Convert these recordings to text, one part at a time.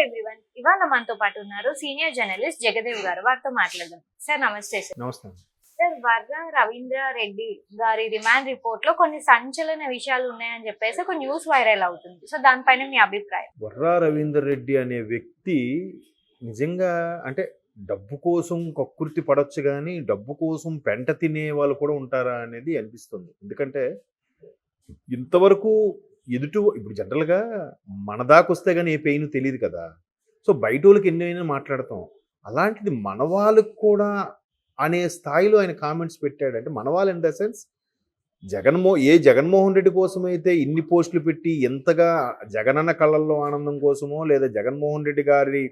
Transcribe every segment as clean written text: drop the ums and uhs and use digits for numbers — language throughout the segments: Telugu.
ఎవ్రీవన్. ఇవాళ మనతో పాటు ఉన్నారు సీనియర్ జర్నలిస్ట్ జగదేవ్ గారు. వారితో మాట్లాడదాం. సార్ నమస్తే సార్. నమస్తే. సార్, వర్ర రవీంద్ర రెడ్డి గారి రిమాండ్ రిపోర్ట్ లో కొన్ని సంచలన విషయాలు ఉన్నాయని చెప్పేసి ఒక న్యూస్ వైరల్ అవుతుంది. సో దానిపైన మీ అభిప్రాయం? వర్రా రవీందర్ రెడ్డి అనే వ్యక్తి నిజంగా అంటే డబ్బు కోసం కక్కుర్తి పడొచ్చు కానీ డబ్బు కోసం పెంట తినే వాళ్ళు కూడా ఉంటారా అనేది అనిపిస్తుంది. ఎందుకంటే ఇంతవరకు ఇప్పుడు జనరల్గా మన దాకా వస్తే కానీ ఏ పెయిన్ తెలియదు కదా. సో బయట వాళ్ళకి ఎన్నైనా మాట్లాడతాం, అలాంటిది మన వాళ్ళకి కూడా అనే స్థాయిలో ఆయన కామెంట్స్ పెట్టాడు. అంటే మన వాళ్ళు in the sense Jaganmohan Reddy కోసమైతే ఇన్ని పోస్టులు పెట్టి ఎంతగా జగనన్న కళ్ళల్లో ఆనందం కోసమో లేదా జగన్మోహన్ రెడ్డి గారి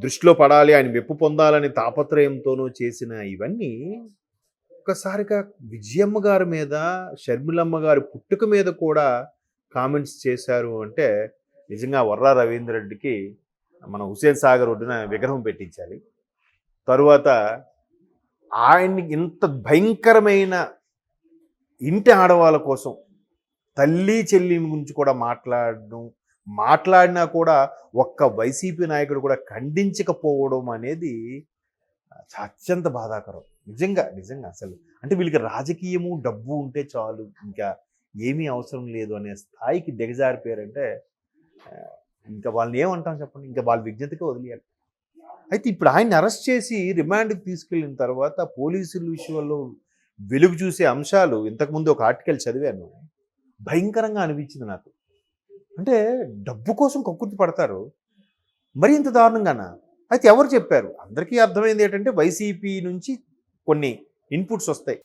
దృష్టిలో పడాలి, ఆయన మెప్పు పొందాలని తాపత్రయంతోనూ చేసిన ఇవన్నీ ఒక్కసారిగా విజయమ్మ గారి మీద, షర్మిలమ్మ గారి పుట్టుక మీద కూడా కామెంట్స్ చేశారు అంటే నిజంగా వర్రా రవీంద్ర రెడ్డికి మన హుసేన్ సాగర్ ఒడ్డున విగ్రహం పెట్టించాలి. తరువాత ఆయన్ని ఇంత భయంకరమైన ఇంటి ఆడవాళ్ళ కోసం తల్లి చెల్లి గురించి కూడా మాట్లాడినా కూడా ఒక్క వైసీపీ నాయకుడు కూడా ఖండించకపోవడం అనేది అత్యంత బాధాకరం. నిజంగా అసలు అంటే వీళ్ళకి రాజకీయము డబ్బు ఉంటే చాలు, ఇంకా ఏమీ అవసరం లేదు అనే స్థాయికి దిగజారిపోయారంటే ఇంకా వాళ్ళని ఏమంటాం చెప్పండి, ఇంకా వాళ్ళ విజ్ఞతకే వదిలేయాలి. అయితే ఇప్పుడు ఆయన్ని అరెస్ట్ చేసి రిమాండ్కి తీసుకెళ్ళిన తర్వాత పోలీసుల విషయంలో వెలుగు చూసే అంశాలు ఇంతకుముందు ఒక ఆర్టికల్ చదివాను, భయంకరంగా అనిపించింది నాకు. అంటే డబ్బు కోసం కక్కుర్తి పడతారు, మరి ఇంత దారుణంగానా? అయితే ఎవరు చెప్పారు? అందరికీ అర్థమైంది ఏంటంటే వైసీపీ నుంచి కొన్ని ఇన్పుట్స్ వస్తాయి,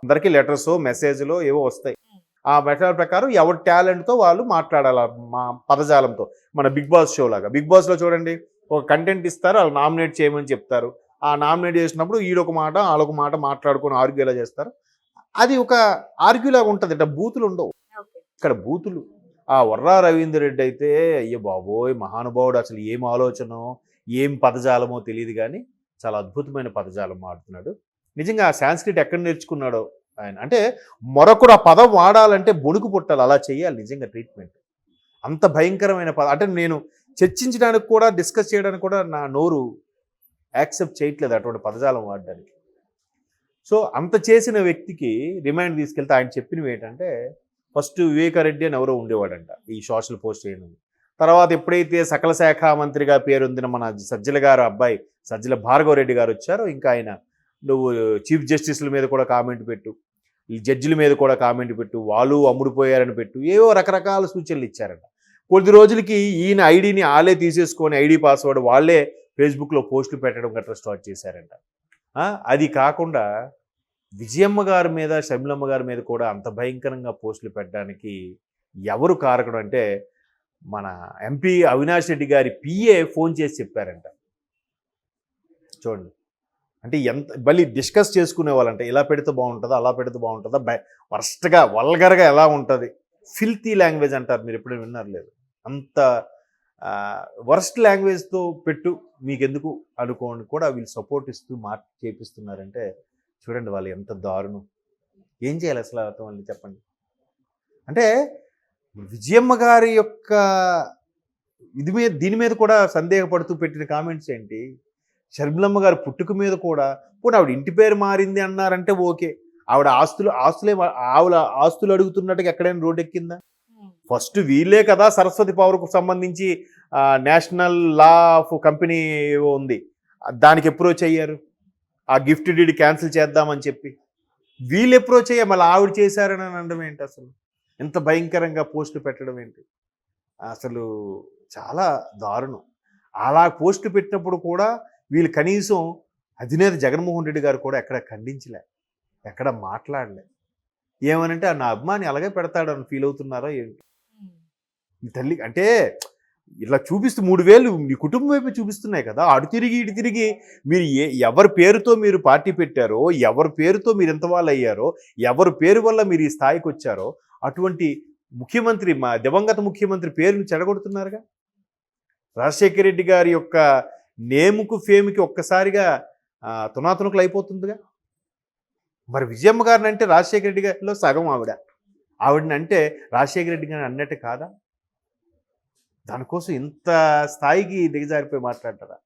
అందరికీ లెటర్స్ మెసేజ్లో ఏవో వస్తాయి. ఆ మెథడ్ ప్రకారం ఎవరి టాలెంట్తో వాళ్ళు మాట్లాడాలి మా పదజాలంతో. మన బిగ్ బాస్ షో లాగా, బిగ్ బాస్లో చూడండి, ఒక కంటెంట్ ఇస్తారు, వాళ్ళు నామినేట్ చేయమని చెప్తారు. ఆ నామినేట్ చేసినప్పుడు ఈడొక మాట వాళ్ళొక మాట మాట్లాడుకొని ఆర్గ్యూ ఎలా చేస్తారు, అది ఒక ఆర్గ్యూ లాగా ఉంటుంది. అంటే బూతులు ఉండవు ఇక్కడ, బూతులు. ఆ వర్రా రవీంద్ర రెడ్డి అయితే అయ్యో బాబోయ్ మహానుభావుడు, అసలు ఏం ఆలోచనో ఏం పదజాలమో తెలియదు కానీ చాలా అద్భుతమైన పదజాలం ఆడుతున్నాడు. నిజంగా ఆ సాంస్క్రిట్ ఎక్కడ నేర్చుకున్నాడో ఆయన. అంటే మరొకడు ఆ పదం వాడాలంటే బొడుకు పుట్టాలి, అలా చేయాలి నిజంగా ట్రీట్మెంట్. అంత భయంకరమైన పదం. అంటే నేను చర్చించడానికి కూడా, డిస్కస్ చేయడానికి కూడా నా నోరు యాక్సెప్ట్ చేయట్లేదు అటువంటి పదజాలం వాడడానికి. సో అంత చేసిన వ్యక్తికి రిమాండ్ తీసుకెళ్తే ఆయన చెప్పినవి ఏంటంటే, ఫస్ట్ వివేకారెడ్డి అని ఎవరో ఉండేవాడంట ఈ సోషల్ పోస్ట్ చేయడం. తర్వాత ఎప్పుడైతే సకల శాఖ మంత్రిగా పేరొందిన మన సజ్జల గారు అబ్బాయి సజ్జల భార్గవరెడ్డి గారు వచ్చారో, ఇంకా ఆయన నువ్వు చీఫ్ జస్టిస్ల మీద కూడా కామెంట్ పెట్టు, ఈ జడ్జిల మీద కూడా కామెంట్ పెట్టు, వాళ్ళు అమ్ముడుపోయారని పెట్టు, ఏవో రకరకాల సూచనలు ఇచ్చారంట. కొద్ది రోజులకి ఈయన ఐడిని వాళ్ళే తీసేసుకొని ఐడి పాస్వర్డ్ వాళ్ళే ఫేస్బుక్లో పోస్టులు పెట్టడం గట్రా స్టార్ట్ చేశారంట. అది కాకుండా విజయమ్మ గారి మీద, షర్మిలమ్మ గారి మీద కూడా అంత భయంకరంగా పోస్టులు పెట్టడానికి ఎవరు కారకుడు అంటే మన ఎంపీ అవినాష్ రెడ్డి గారి పిఏ ఫోన్ చేసి చెప్పారంట. చూడండి, అంటే ఎంత మళ్ళీ డిస్కస్ చేసుకునే వాళ్ళంటే ఇలా పెడితే బాగుంటుందా, అలా పెడితే బాగుంటుందా, వర్స్ట్గా వల్గర్గా ఎలా ఉంటుంది, ఫిల్తీ లాంగ్వేజ్ అంటారు, మీరు ఎప్పుడైనా విన్నారు లేదు, అంత వర్స్ట్ లాంగ్వేజ్తో పెట్టు మీకెందుకు అనుకోని కూడా వీళ్ళు సపోర్ట్ ఇస్తూ చేపిస్తున్నారంటే చూడండి వాళ్ళు ఎంత దారుణం. ఏం చేయాలి అసలు వాళ్ళని చెప్పండి. అంటే విజయమ్మ గారి యొక్క దీని మీద కూడా సందేహపడుతూ పెట్టిన కామెంట్స్ ఏంటి, షర్మిలమ్మ గారి పుట్టుక మీద కూడా పోనీ ఆవిడ ఇంటి పేరు మారింది అన్నారంటే ఓకే, ఆవిడ ఆస్తులు అడుగుతున్నట్టుగా ఎక్కడైనా రోడ్ ఎక్కిందా? ఫస్ట్ వీళ్ళే కదా సరస్వతి పవర్కు సంబంధించి నేషనల్ లా ఆఫ్ కంపెనీ ఉంది, దానికి అప్రోచ్ అయ్యారు, ఆ గిఫ్ట్ డీడ్ క్యాన్సిల్ చేద్దామని చెప్పి. వీళ్ళు అప్రోచ్ అయ్యా, మళ్ళీ ఆవిడ చేశారని అనడం ఏంటి, అసలు ఎంత భయంకరంగా పోస్టులు పెట్టడం ఏంటి, అసలు చాలా దారుణం. అలా పోస్టులు పెట్టినప్పుడు కూడా వీళ్ళు కనీసం అధినేత జగన్మోహన్ రెడ్డి గారు కూడా ఎక్కడ ఖండించలే, ఎక్కడ మాట్లాడలే. ఏమనంటే నా అభిమాని అలాగే పెడతాడని ఫీల్ అవుతున్నారో ఏంటి మీ తల్లి. అంటే ఇలా చూపిస్తూ 3000 మీ కుటుంబం వైపు చూపిస్తున్నాయి కదా, అటు తిరిగి ఇటు తిరిగి మీరు ఎవరి పేరుతో మీరు పార్టీ పెట్టారో, ఎవరి పేరుతో మీరు ఎంత వాళ్ళు అయ్యారో, ఎవరి పేరు వల్ల మీరు ఈ స్థాయికి వచ్చారో అటువంటి ముఖ్యమంత్రి, మా దివంగత ముఖ్యమంత్రి పేరుని చెడగొడుతున్నారుగా. రాజశేఖర రెడ్డి గారి యొక్క నేముకు ఫేమ్కి ఒక్కసారిగా తునాతునకులు అయిపోతుందిగా. మరి విజయమ్మ గారిని అంటే రాజశేఖర రెడ్డి గారిలో సగం ఆవిడని అంటే రాజశేఖర రెడ్డి గారిని అన్నట్టు కాదా? దానికోసం ఇంత స్థాయికి దిగజారిపోయి మాట్లాడతారా?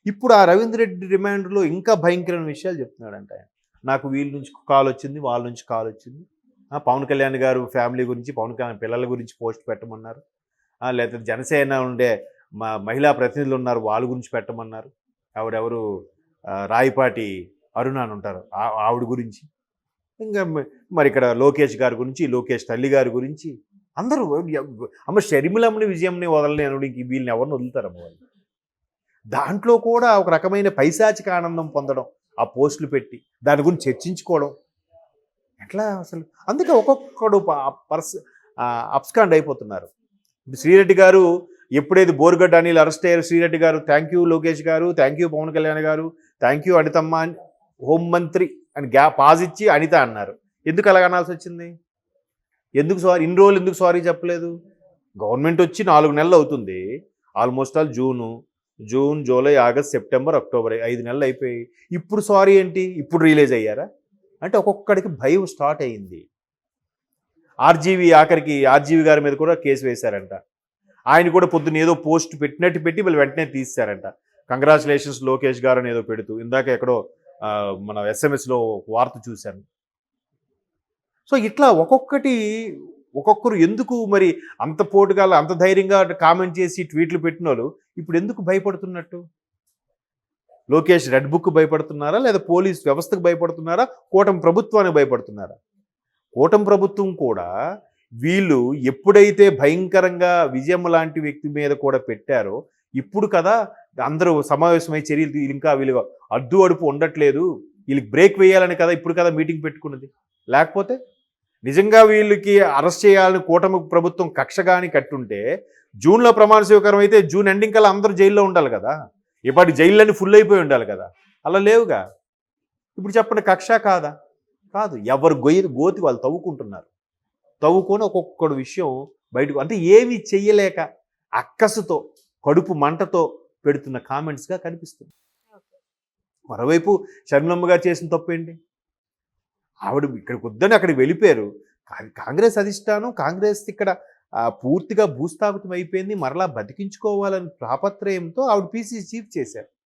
ఇప్పుడు ఆ రవీంద్ర రెడ్డి రిమాండ్‌లో ఇంకా భయంకరమైన విషయాలు చెప్తున్నాడంట ఆయన. నాకు వీళ్ళ నుంచి కాల్ వచ్చింది, వాళ్ళ నుంచి కాల్ వచ్చింది. పవన్ కళ్యాణ్ గారు ఫ్యామిలీ గురించి, పవన్ కళ్యాణ్ పిల్లల గురించి పోస్ట్ పెట్టమన్నారు. లేకపోతే జనసేన ఉండే మహిళా ప్రతినిధులు ఉన్నారు, వాళ్ళ గురించి పెట్టమన్నారు. ఆవిడెవరు రాయపాటి అరుణ అని ఉంటారు, ఆవిడ గురించి. ఇంకా మరి ఇక్కడ లోకేష్ గారి గురించి, లోకేష్ తల్లి గారి గురించి అందరూ అమ్మ షర్మిలమ్మని విజయంని వదలని అనుడు ఇంక వీళ్ళని ఎవరిని వదులుతారమ్మ వాళ్ళు. దాంట్లో కూడా ఒక రకమైన పైశాచిక ఆనందం పొందడం, ఆ పోస్టులు పెట్టి దాని గురించి చర్చించుకోవడం ఎట్లా అసలు. అందుకే ఒక్కొక్కడు అప్స్కాండ్ అయిపోతున్నారు. ఇప్పుడు శ్రీరెడ్డి గారు ఎప్పుడైతే బోరుగడ్డ అనిల్ అరెస్ట్ అయ్యారు, శ్రీరెడ్డి గారు థ్యాంక్ యూ లోకేష్ గారు, థ్యాంక్ యూ పవన్ కళ్యాణ్ గారు, థ్యాంక్ యూ అనితమ్మ అని హోంమంత్రి అని పాజ్ ఇచ్చి అనిత అన్నారు. ఎందుకు అలాగ అనాల్సి వచ్చింది? ఎందుకు సారీ ఇన్ని రోజులు ఎందుకు సారీ చెప్పలేదు? గవర్నమెంట్ వచ్చి 4 నెలలు అవుతుంది. Almost all June, July, August, September, October 5 నెలలు అయిపోయి ఇప్పుడు సారీ ఏంటి? ఇప్పుడు రిలీజ్ అయ్యారా? అంటే ఒక్కొక్కడికి భయం స్టార్ట్ అయ్యింది. ఆఖరికి ఆర్జీవి గారి మీద కూడా కేసు వేశారంట. ఆయన కూడా పొద్దున్న ఏదో పోస్ట్ పెట్టినట్టు పెట్టి వీళ్ళు వెంటనే తీశారంట. కంగ్రాచులేషన్స్ లోకేష్ గారు అని ఏదో పెడుతూ, ఇందాక ఎక్కడో మన ఎస్ఎంఎస్లో వార్త చూశాను. సో ఇట్లా ఒక్కొక్కరు ఎందుకు మరి అంత పోటుగా అంత ధైర్యంగా కామెంట్ చేసి ట్వీట్లు పెట్టిన వాళ్ళు ఇప్పుడు ఎందుకు భయపడుతున్నట్టు? లోకేష్ రెడ్ బుక్ భయపడుతున్నారా, లేదా పోలీస్ వ్యవస్థకు భయపడుతున్నారా, కూటమి ప్రభుత్వానికి భయపడుతున్నారా? కూటమి ప్రభుత్వం కూడా వీళ్ళు ఎప్పుడైతే భయంకరంగా విజయం లాంటి వ్యక్తి మీద కూడా పెట్టారో ఇప్పుడు కదా అందరూ సమావేశమై చర్యలు ఇంకా వీళ్ళు అడ్డు అడుపు ఉండట్లేదు, వీళ్ళకి బ్రేక్ వేయాలని కదా ఇప్పుడు కదా మీటింగ్ పెట్టుకున్నది. లేకపోతే నిజంగా వీళ్ళకి అరెస్ట్ చేయాలని కూటమి ప్రభుత్వం కక్ష కానీ కట్టుంటే జూన్లో ప్రమాణ స్వీకారం అయితే జూన్ ఎండింగ్ కల్లా అందరూ జైల్లో ఉండాలి కదా, ఇప్పటి జైళ్ళన్నీ ఫుల్ అయిపోయి ఉండాలి కదా. అలా లేవుగా. ఇప్పుడు చెప్పండి, కక్ష కాదా? కాదు. ఎవరు గోతి వాళ్ళు తవ్వుకుంటున్నారు. తవ్వుకొని ఒక్కొక్కడు విషయం బయటకు, అంటే ఏమీ చెయ్యలేక అక్కసుతో కడుపు మంటతో పెడుతున్న కామెంట్స్గా కనిపిస్తుంది. మరోవైపు షర్మిలమ్మ గారు చేసిన తప్పేంటి? ఆవిడ ఇక్కడికి వద్దని అక్కడికి వెళ్ళిపోయారు. కాంగ్రెస్ అధిష్టానం, కాంగ్రెస్ ఇక్కడ పూర్తిగా భూస్థాపితం అయిపోయింది, మరలా బతికించుకోవాలని తాపత్రయంతో ఆవిడ పీసీసీ చీఫ్ చేశారు.